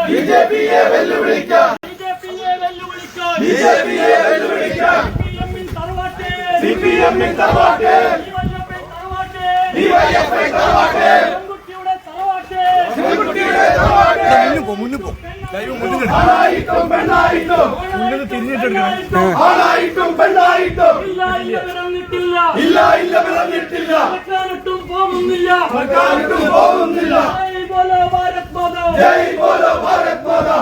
ബിജെപിയെ വെല്ലുവിളിക്കാൻ സിപിഎമ്മിൻ തറവാട്ട് ഡിവൈഎഫ്ഐ തറവാട്ട് പെൺകുട്ടിയുടെ തറവാട്ട് ആണായിട്ടും പെണ്ണായിട്ടും ആണായിട്ടും പെണ്ണായിട്ടും ഇല്ല ഇല്ല പിറന്നിട്ടില്ല സർക്കാരിട്ടും പോകുന്നില്ല ജയ് ബോലോ ഭാരത് മാതാ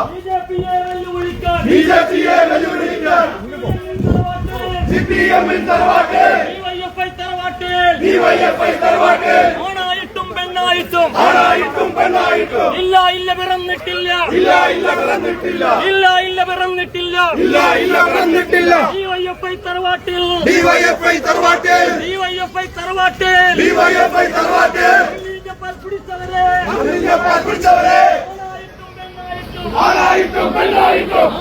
ബിജെപിയെ വെല്ലുവിളിക്കാൻ സിപിഎമ്മിൻ തറവാട്ട് ഡിവൈഎഫ്ഐ തറവാട്ട് ആണായിട്ടും പെണ്ണായിട്ടും ഇല്ല ഇല്ല പിറന്നിട്ടില്ല ഡിവൈഎഫ്ഐ തറവാട്ടിൽ പിടിച്ചവരെ ആണായിട്ടും പെണ്ണായിട്ടും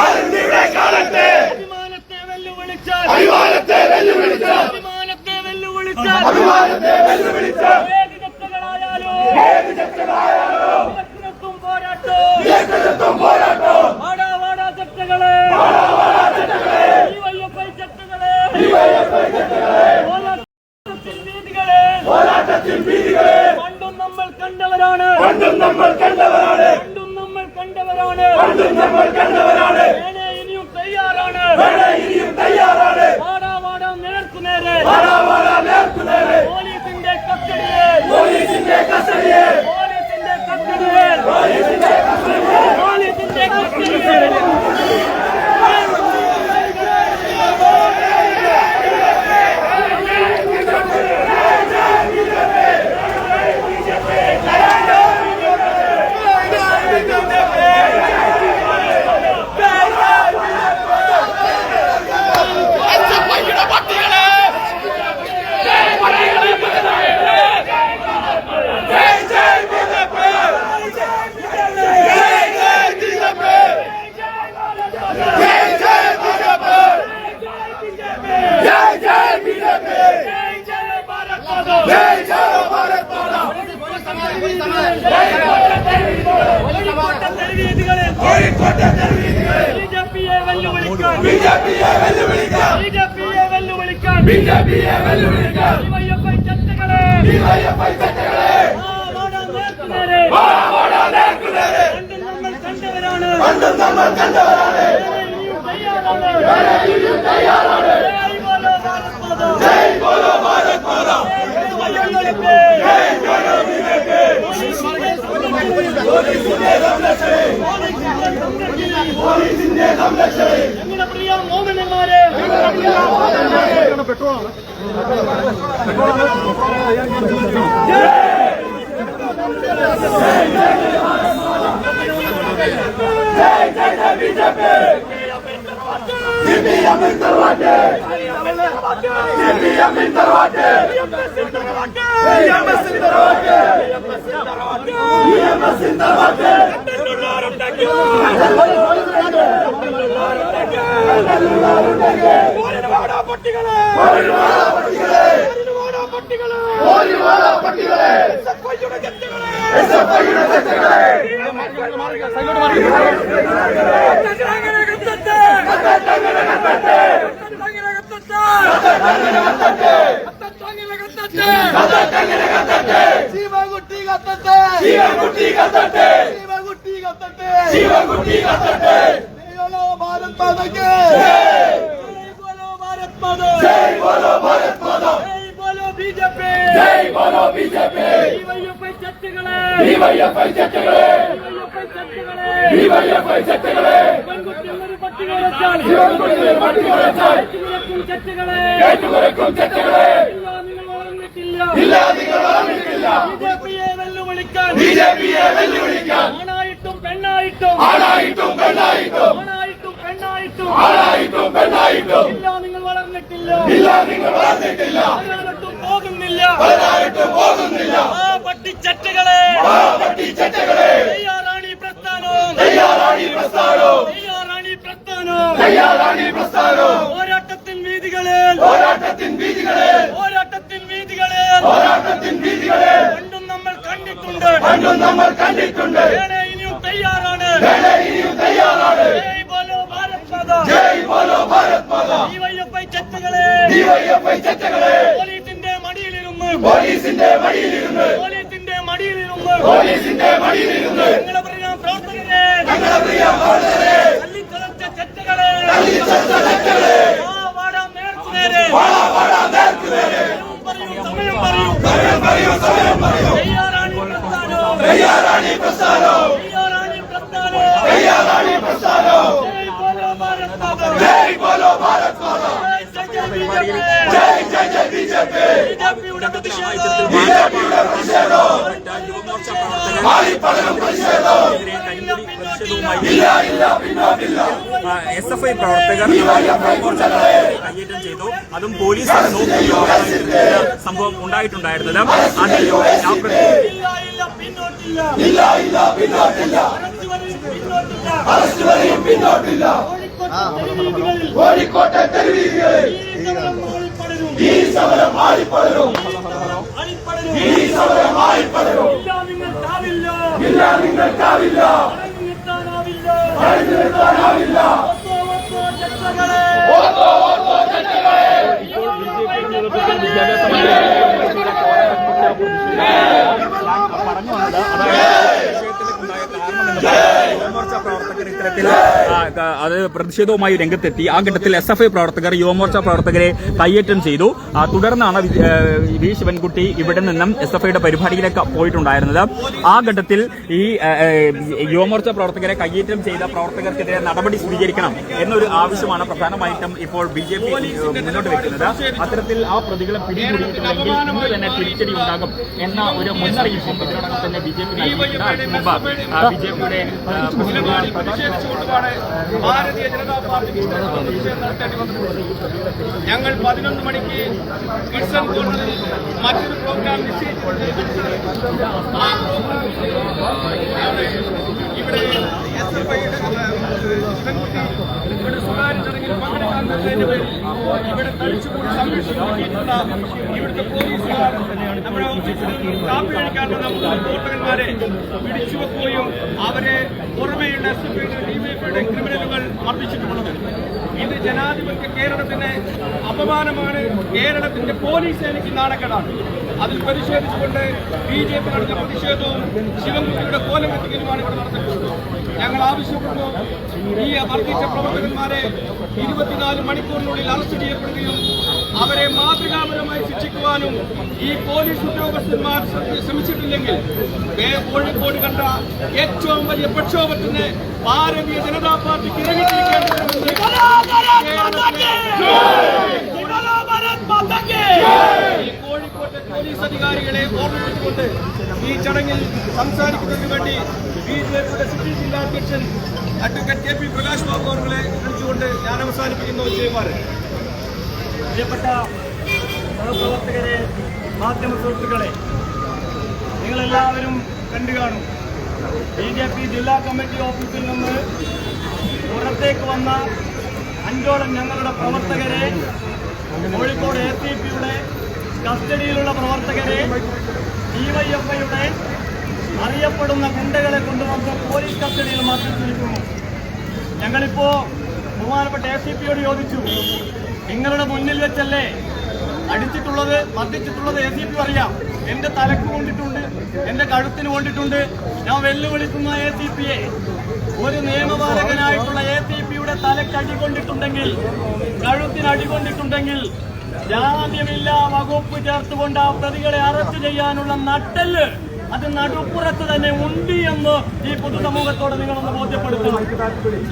ആരുടെ കാലത്തെ അഭിമാനത്തെ വെല്ലുവിളിച്ചാൽ ഏത് ചട്ടകളായാലോ പോരാട്ടോ പോരാട്ടത്തിൽ വീതികളെ പണ്ടും നമ്മൾ കണ്ടവരാണ് ഇനിയും തയ്യാറാണ് വാടാ നേർക്കുനേരെ പോലീസിന്റെ കസ്റ്റഡിയെ ബിജെപിയെ വെല്ലുവിളിക്കാൻ ഡിവൈഎഫ്ഐ ചട്ടകളെ പണ്ടും നമ്മൾ കണ്ടവരാണ് ജയ് ബോലോ ഭാരത് മാതാ പോലീസിന്റെ സംരക്ഷണേ ഞങ്ങളുടെ പ്രിയ മോഹനന്മാരെ സിപിഎമ്മിൻ തറവാട്ട് ബിജെപിയെ വെല്ലുവിളിക്കാൻ ആണായിട്ടും പെണ്ണായിട്ടും ഇല്ല നിങ്ങൾ വളർന്നിട്ടില്ല പോകുന്നില്ല പട്ടിച്ചട്ടകളെ തയ്യാറാണി പ്രസ്ഥാനം പോരാട്ടത്തിൻ വീതികളിൽ പോലീസിന്റെ മടിയിലിരുന്ന് ഞങ്ങളെ പ്രിയ പ്രവർത്തകരെ തല്ലിച്ചതച്ച ചെറ്റകളെ വാടാം നേർക്കുനേരെ സമയം പറയൂ തയ്യാറാണി പ്രസ്ഥാനം ജയ് ബോലോ ഭാരത് മാതാ ജയ് ബിജെപി ബിജെപിയുടെ പ്രതിഷേധം SFI പ്രവർത്തകർ കയ്യേറ്റം ചെയ്തു. അതും പോലീസ് സംഭവം ഉണ്ടായിട്ടുണ്ടായിരുന്നത്. കോഴിക്കോട്ടെ തെരുവീതികളിൽ ഈ സമരം ആളിപ്പടരും. ഇല്ല നിങ്ങൾക്കാവില്ല. പ്രവർത്തകർ ഇത്തരത്തിൽ അത് പ്രതിഷേധവുമായി രംഗത്തെത്തി. ആ ഘട്ടത്തിൽ SFI പ്രവർത്തകർ യുവമോർച്ച പ്രവർത്തകരെ കയ്യേറ്റം ചെയ്തു. തുടർന്നാണ് വി ശിവൻകുട്ടി ഇവിടെ നിന്നും SFIയുടെ പരിപാടിയിലേക്ക് പോയിട്ടുണ്ടായിരുന്നത്. ആ ഘട്ടത്തിൽ ഈ യുവമോർച്ച പ്രവർത്തകരെ കയ്യേറ്റം ചെയ്ത പ്രവർത്തകർക്കെതിരെ നടപടി സ്വീകരിക്കണം എന്നൊരു ആവശ്യമാണ് പ്രധാനമായിട്ടും ഇപ്പോൾ BJP മുന്നോട്ട് വെക്കുന്നത്. അത്തരത്തിൽ ആ പ്രതികളെ പിടികൂടിയിട്ടുണ്ടെങ്കിൽ ഇന്ന് തന്നെ തിരിച്ചടി ഉണ്ടാകും എന്ന ഒരു മുന്നറിയിപ്പും ഇതിനോടകം തന്നെ BJP നൽകിയിട്ടുണ്ട്. BJPയുടെ ഭാരതീയ ജനതാ പാർട്ടി നടത്തേണ്ടി വന്നിട്ടുണ്ട്. ഞങ്ങൾ 11 മണിക്ക് കിഡ്സൺ കോർണറിൽ മറ്റൊരു പ്രോഗ്രാം നിശ്ചയിച്ചിട്ടുണ്ട്. ആ പ്രോഗ്രാം ഇവിടെ SFIയുടെ ഇവിടെ സ്വകാര്യ ചടങ്ങിൽ പങ്കെടുക്കാൻ പറ്റുന്നതിന്റെ പേരിൽ ഇവിടെ തടിച്ചുകൂടി സംരക്ഷിച്ചിട്ടുള്ള ഇവിടുത്തെ പോലീസുകാർ നമ്മുടെ ഓഫീസിൽ കാപ്പി കഴിക്കാൻ വന്ന പ്രവർത്തകന്മാരെ പിടിച്ചുവെക്കുകയും അവരെ പുറമെയുള്ള SFIയുടെ DYFIയുടെ ക്രിമിനലുകൾ മർദ്ദിച്ചിട്ടുള്ളത്. ഇത് ജനാധിപത്യ കേരളത്തിന് അപമാനമാണ്. കേരളത്തിന്റെ പോലീസ് സേനയ്ക്ക് നാണക്കേടാണ്. അതിൽ പ്രതിഷേധിച്ചുകൊണ്ട് BJP നടന്ന പ്രതിഷേധവും ശിവൻകുട്ടിയുടെ കോലം കത്തിക്കലുമാണ് ഇവിടെ നടന്നിട്ടുള്ളത്. ഞങ്ങൾ ആവശ്യപ്പെടുന്നു, ഈ വർദ്ധിച്ച പ്രവർത്തകന്മാരെ 24 മണിക്കൂറിനുള്ളിൽ അറസ്റ്റ് ചെയ്യപ്പെടുകയും അവരെ മാതൃകാപരമായി ശിക്ഷിക്കുവാനും ഈ പോലീസ് ഉദ്യോഗസ്ഥന്മാർ ശ്രമിച്ചിട്ടില്ലെങ്കിൽ കോഴിക്കോട് കണ്ട ഏറ്റവും വലിയ പ്രക്ഷോഭത്തിന് ഭാരതീയ ജനതാ പാർട്ടിക്ക് ഇറങ്ങിത്തിരിക്കേണ്ടതുണ്ട്. ഈ കോഴിക്കോട്ടെ പോലീസ് അധികാരികളെ ഓർമ്മിപ്പിച്ചുകൊണ്ട് ഈ ചടങ്ങിൽ സംസാരിക്കുന്നതിന് വേണ്ടി BJPയുടെ സിറ്റി ജില്ലാ അധ്യക്ഷൻ അഡ്വക്കേറ്റ് KP പ്രകാശ് ബാബു അവരെ വിളിച്ചുകൊണ്ട് ഞാൻ അവസാനിപ്പിക്കുന്നു. ജയമാരെ പ്രിയപ്പെട്ട സഹപ്രവർത്തകരെ, മാധ്യമ സുഹൃത്തുക്കളെ, നിങ്ങളെല്ലാവരും കണ്ടു കാണും. BJP ജില്ലാ കമ്മിറ്റി ഓഫീസിൽ നിന്ന് പുറത്തേക്ക് വന്ന 5ഓളം ഞങ്ങളുടെ പ്രവർത്തകരെ, കോഴിക്കോട് ACPയുടെ കസ്റ്റഡിയിലുള്ള പ്രവർത്തകരെ, DYFIയുടെ അറിയപ്പെടുന്ന ഗുണ്ടകളെ കൊണ്ടുവന്ന് പോലീസ് കസ്റ്റഡിയിൽ മർദ്ദിച്ചിരിക്കുന്നു. ഞങ്ങളിപ്പോ ബഹുമാനപ്പെട്ട ACPയോട് ചോദിച്ചു, നിങ്ങളുടെ മുന്നിൽ വെച്ചല്ലേ അടിച്ചിട്ടുള്ളത്, മർദ്ദിച്ചിട്ടുള്ളത്? ACP അറിയാം. എന്റെ തലക്ക് കൊണ്ടിട്ടുണ്ട്, എന്റെ കഴുത്തിന് കൊണ്ടിട്ടുണ്ട്. ഞാൻ വെല്ലുവിളിക്കുന്ന ACPയെ, ഒരു നിയമപാലകനായിട്ടുള്ള ACPയുടെ തലക്ക് അടികൊണ്ടിട്ടുണ്ടെങ്കിൽ, കഴുത്തിന് അടികൊണ്ടിട്ടുണ്ടെങ്കിൽ ജാമ്യമില്ല വകുപ്പ് ചേർത്തുകൊണ്ട് ആ പ്രതികളെ അറസ്റ്റ് ചെയ്യാനുള്ള നട്ടെല്ല് അത് നടുപ്പുറത്ത് തന്നെ ഉണ്ട് എന്ന് ഈ പൊതുസമൂഹത്തോട് നിങ്ങളൊന്ന് ബോധ്യപ്പെടുത്തണം.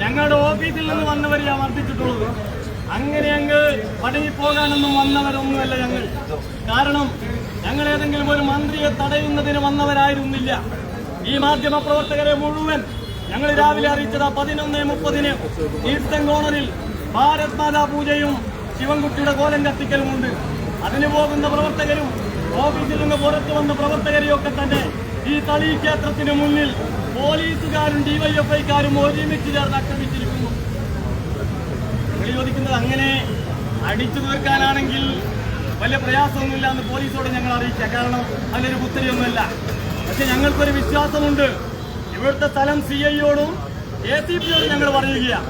ഞങ്ങളുടെ ഓഫീസിൽ നിന്ന് വന്നവരെയാ മർദ്ദിച്ചിട്ടുള്ളത്. അങ്ങനെ അങ്ങ് പടങ്ങിപ്പോകാനൊന്നും വന്നവരൊന്നുമല്ല ഞങ്ങൾ. കാരണം ഞങ്ങൾ ഏതെങ്കിലും ഒരു മന്ത്രിയെ തടയുന്നതിന് വന്നവരായിരുന്നില്ല. ഈ മാധ്യമ പ്രവർത്തകരെ മുഴുവൻ ഞങ്ങൾ രാവിലെ അറിയിച്ചത് 11:30 ഈസ്റ്റേൺ കോർണറിൽ ഭാരത് മാതാ പൂജയും ശിവൻകുട്ടിയുടെ കോലം കത്തിക്കലുമുണ്ട്. അതിന് പോകുന്ന പ്രവർത്തകരും ഓഫീസിൽ നിന്ന് പുറത്തു വന്ന പ്രവർത്തകരെയൊക്കെ തന്നെ ഈ തളി ക്ഷേത്രത്തിന് മുന്നിൽ പോലീസുകാരും DYFIക്കാരും ഒരുമിച്ച് ചേർന്ന് ആക്രമിച്ചിരിക്കുന്നു. നിങ്ങൾ ചോദിക്കുന്നത്, അങ്ങനെ അടിച്ചു തീർക്കാനാണെങ്കിൽ വലിയ പ്രയാസമൊന്നുമില്ല എന്ന് പോലീസോട് ഞങ്ങൾ അറിയിക്കാം. കാരണം അതിലൊരു പുത്തരിയൊന്നുമല്ല. പക്ഷെ ഞങ്ങൾക്കൊരു വിശ്വാസമുണ്ട്. ഇവിടുത്തെ സ്ഥലം CIയോടും ACPയോടും ഞങ്ങൾ പറയുകയാണ്.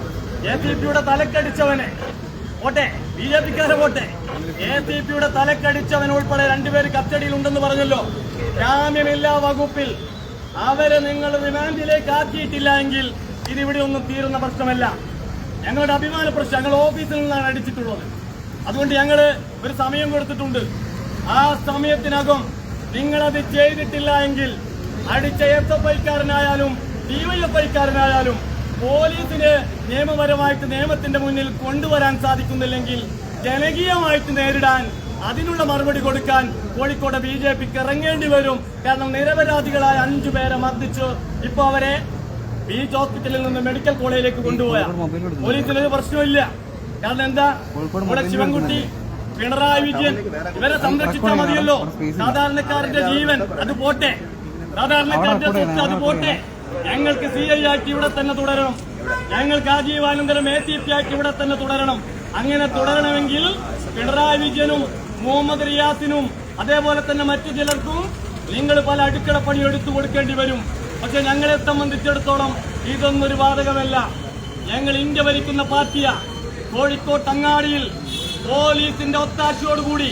ACPയുടെ തലക്കടിച്ചവനെ പോട്ടെ, BJPക്കാരെ പോട്ടെ, ACPയുടെ തലക്കടിച്ചവൻ ഉൾപ്പെടെ 2 പേര് കസ്റ്റഡിയിലുണ്ടെന്ന് പറഞ്ഞല്ലോ. ജാമ്യമില്ലാ വകുപ്പിൽ അവരെ നിങ്ങൾ റിമാൻഡിലേക്ക് ആക്കിയിട്ടില്ല എങ്കിൽ ഇതിവിടെ ഒന്നും തീരുന്ന പ്രശ്നമല്ല. ഞങ്ങളുടെ അഭിമാന പ്രശ്നം ഞങ്ങൾ ഓഫീസിൽ നിന്നാണ് അടിച്ചിട്ടുള്ളത്. അതുകൊണ്ട് ഞങ്ങൾ ഒരു സമയം കൊടുത്തിട്ടുണ്ട്. ആ സമയത്തിനകം നിങ്ങളത് ചെയ്തിട്ടില്ല എങ്കിൽ അടിച്ച SFIക്കാരനായാലും DYFIക്കാരനായാലും പോലീസിന് നിയമപരമായിട്ട് നിയമത്തിന്റെ മുന്നിൽ കൊണ്ടുവരാൻ സാധിക്കുന്നില്ലെങ്കിൽ ജനകീയമായിട്ട് നേരിടാൻ അതിനുള്ള മറുപടി കൊടുക്കാൻ കോഴിക്കോട് BJPക്ക് ഇറങ്ങേണ്ടി വരും. കാരണം നിരപരാധികളായ 5 പേരെ മർദ്ദിച്ചു. ഇപ്പൊ അവരെ ബീച്ച് ഹോസ്പിറ്റലിൽ നിന്ന് മെഡിക്കൽ കോളേജിലേക്ക് കൊണ്ടുപോയാ പോലീസിനൊരു പ്രശ്നമില്ല. കാരണം എന്താ, ഇവിടെ ശിവൻകുട്ടി, പിണറായി വിജയൻ ഇവരെ സംരക്ഷിച്ചാൽ മതിയല്ലോ. സാധാരണക്കാരന്റെ ജീവൻ അത് പോട്ടെ, സാധാരണക്കാരന്റെ സ്വത്ത് അത് പോട്ടെ. ഞങ്ങൾക്ക് CI ആയിട്ട് ഇവിടെ തന്നെ തുടരണം. ഞങ്ങൾക്ക് ആജീവാനന്തരം ACP ആയിട്ട് ഇവിടെ തന്നെ തുടരണം. അങ്ങനെ തുടരണമെങ്കിൽ പിണറായി വിജയനും മുഹമ്മദ് റിയാസിനും അതേപോലെ തന്നെ മറ്റു ചിലർക്കും നിങ്ങൾ പല അടുക്കളപ്പണി എടുത്തു കൊടുക്കേണ്ടി വരും. പക്ഷെ ഞങ്ങളെ സംബന്ധിച്ചിടത്തോളം ഇതൊന്നൊരു ബാധകമല്ല. ഞങ്ങൾ ഇന്ത്യ ഭരിക്കുന്ന പാർട്ടിയാ. കോഴിക്കോട്ട് അങ്ങാടിയിൽ പോലീസിന്റെ ഒത്താശയോടുകൂടി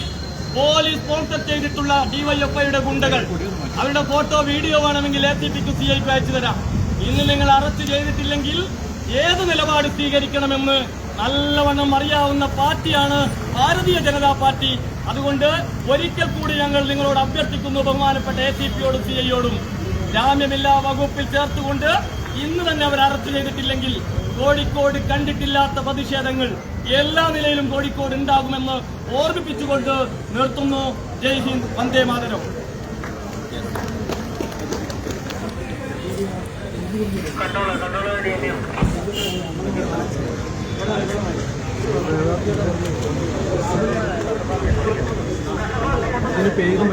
പോലീസ് സ്പോൺസർ ചെയ്തിട്ടുള്ള DYFIയുടെ ഗുണ്ടകൾ അവരുടെ ഫോട്ടോ വീഡിയോ വേണമെങ്കിൽ ACPക്ക് CIക്ക് അയച്ചു തരാം. ഇന്ന് നിങ്ങൾ അറസ്റ്റ് ചെയ്തിട്ടില്ലെങ്കിൽ ഏത് നിലപാട് സ്വീകരിക്കണമെന്ന് നല്ലവണ്ണം അറിയാവുന്ന പാർട്ടിയാണ് ഭാരതീയ ജനതാ പാർട്ടി. അതുകൊണ്ട് ഒരിക്കൽ കൂടി ഞങ്ങൾ നിങ്ങളോട് അഭ്യർത്ഥിക്കുന്നു, ബഹുമാനപ്പെട്ട ACPയോടും CIയോടും, ജാമ്യമില്ലാ വകുപ്പിൽ ചേർത്തുകൊണ്ട് ഇന്ന് തന്നെ അവർ അറസ്റ്റ് ചെയ്തിട്ടില്ലെങ്കിൽ കോഴിക്കോട് കണ്ടിട്ടില്ലാത്ത പ്രതിഷേധങ്ങൾ എല്ലാ നിലയിലും കോഴിക്കോട് ഉണ്ടാകുമെന്ന് ഓർമ്മിപ്പിച്ചുകൊണ്ട് നിർത്തുന്നു. ജയ് ഹിന്ദ്, വന്ദേ മാതരം. പേരും